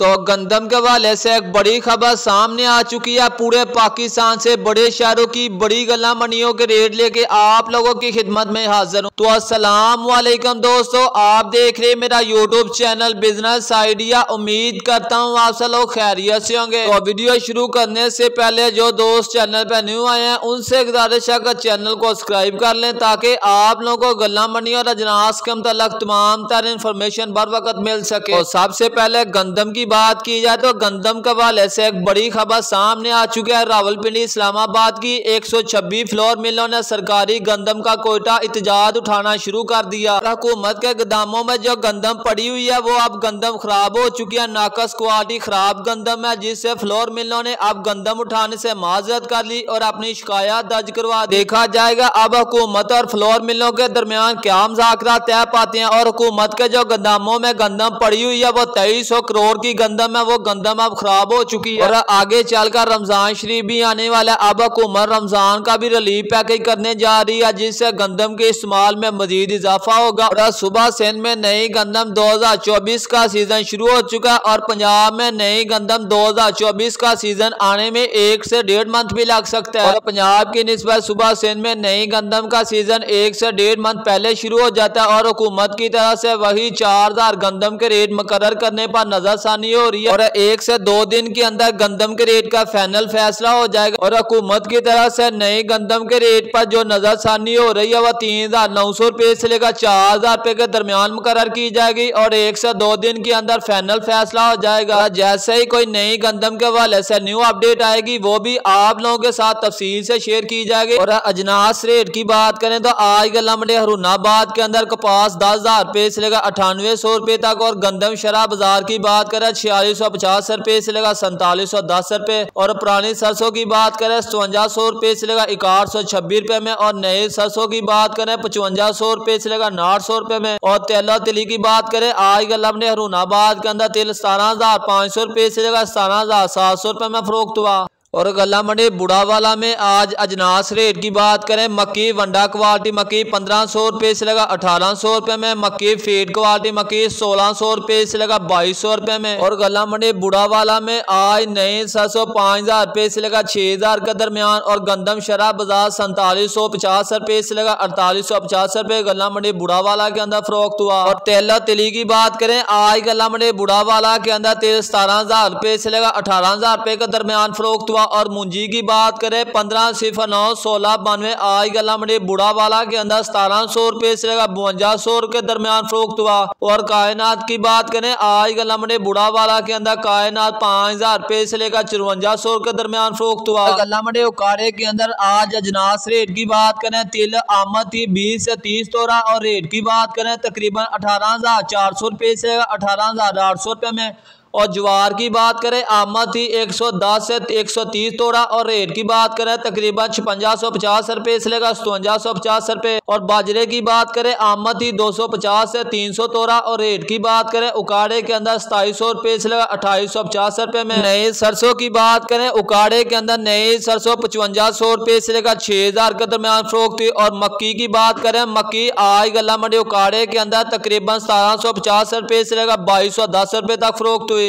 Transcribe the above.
तो गंदम के हवाले से एक बड़ी खबर सामने आ चुकी है। पूरे पाकिस्तान से बड़े शहरों की बड़ी गला मंडियों के रेट लेके आप लोगों की खिदमत में हाजिर हूँ। तो अस्सलाम वालेकुम दोस्तों, आप देख रहे हैं मेरा यूट्यूब चैनल बिजनेस आइडिया। उम्मीद करता हूँ आप सब लोग खैरियत से होंगे। तो वीडियो शुरू करने से पहले जो दोस्त चैनल पर न्यू आए हैं उनसे गुजारिश है कि चैनल को सब्सक्राइब कर लें ताकि आप लोगों को गला मंडी और अजनास के मुताल्लिक तमाम तरह इंफॉर्मेशन बर वक्त मिल सके। और सबसे पहले गंदम की बात की जाए तो गंदम के हवाले से एक बड़ी खबर सामने आ चुकी है। रावलपिंडी इस्लामाबाद की 126 फ्लोर मिलों ने सरकारी गंदम का कोटा इतजाज उठाना शुरू कर दिया। हुकूमत के गोदामों में जो गंदम पड़ी हुई है वो अब गंदम खराब हो चुकी है, नाकस क्वालिटी खराब गंदम है, जिससे फ्लोर मिलों ने अब गंदम उठाने से माजरत कर ली और अपनी शिकायत दर्ज करवा दी। देखा जाएगा अब हुकूमत और फ्लोर मिलों के दरमियान क्या मुज़ाकरात तय पाते हैं। और हुकूमत के जो गोदामों में गंदम पड़ी हुई है वो 2300 करोड़ की गंदम है, वो गंदम अब खराब हो चुकी है। और आगे चलकर रमजान शरीफ भी आने वाला है। अब हुकूमत रमजान का भी रिलीफ पैकेज करने जा रही है, जिससे गंदम के इस्तेमाल में मजीद इजाफा होगा। और सुबह सिंध में नई गंदम 2024 का सीजन शुरू हो चुका है और पंजाब में नई गंदम 2024 का सीजन आने में 1 से 1.5 मंथ भी लग सकता है। और पंजाब की निस्बत सुबह सिंध में नई गंदम का सीजन 1 से 1.5 मंथ पहले शुरू हो जाता है। और हुकूमत की तरफ से वही 4000 गंदम के रेट मुकर्रर करने पर नजरसानी हो रही है और 1 से 2 दिन के अंदर गंदम के रेट का फाइनल फैसला हो जाएगा। और हुकूमत की तरफ से नई गंदम के रेट पर जो नजरसानी हो रही है वह 3900 रुपए से लेकर 4000 रुपए के दरमियान मुकर्रर की जाएगी और 1 से 2 दिन के अंदर फाइनल फैसला हो जाएगा। जैसे ही कोई नई गंदम के हवाले से न्यू अपडेट आएगी वो भी आप लोगों के साथ तफसील से शेयर की जाएगी। और अजनास रेट की बात करें तो आज गला मंडी हरूनाबाद के अंदर कपास 10,000 रुपए से लेकर 9800 रुपए तक। और गंदम शरा बाजार की बात करें 4650 रुपए से लेकर 4710 रुपए। और पुरानी सरसों की बात करें 5700 रुपए से लेकर 6126 रुपए में। और नए सरसों की बात करें 5500 रुपए से लेकर 900 रुपए में। और तेला तिली की बात करें आज गला मंडी हरूनाबाद के अंदर तिल 17,500 रुपए से लेकर 17,700 रुपए में फरोख्त हुआ। और गला मंडी बुढ़ावाला में आज अजनास रेट की बात करें मक्की वंडा क्वालिटी मक्की 1500 रुपए से लगा 1800 रुपए में। मक्की फीड क्वालिटी मक्की 1600 रुपए से लगा 2200 रुपए में। और गला मंडी बुढ़ावाला में आज नई सरसों 5000 रुपए से लगा 6000 के दरमियान। और गंदम शराब बाजार 4750 रुपए से लगा 4850 रुपए गला मंडी बुढ़ावाला के अंदर फरोख्त हुआ। और तेला तिली की बात करें आज गला मंडी बुढ़ावाला के अंदर तेल 17000 रुपए से लगा 18000 रुपए के दरमियान फरोख्त हुआ। और मुंजी की बात करें 15091692 आज गला मंडी बुढ़ावाला के अंदर 1700 रुपए से लेकर 5200 के दरमियान फरोख्त हुआ। और कायनात की बात करें आज गला मंडी बुढ़ावाला के अंदर कायनात 5000 रुपए से लेकर 5400 के दरमियान फरोख्त हुआ। गला मंडी उकाड़े के अंदर आज अजनास रेट की बात करें तिल आमद थी 20 से 30 तोड़ा और रेट की बात करें तकरीबन 18400 रुपए से 18800 रुपए में। और ज्वार की बात करें आमद थी 110 से 130 तोड़ा और रेट की बात करें तकरीबन 5650 रुपए से लेकर 5750 रुपए। और बाजरे की बात करें आमद थी 250 से 300 तोड़ा और रेट की बात करें उकाड़े के अंदर 2700 रुपए से लेकर 2850 रुपए में। नए सरसों की बात करें उकाड़े के अंदर नई सरसों 5500 रुपए से लेकर 6000 के दरमियान फरोख्त हुई। और मक्की की बात करें मक्की आज गला मंडी उकाड़े के अंदर तकरीबन 1750 रुपए से लेकर 2210 रुपए तक फरोख्त हुई।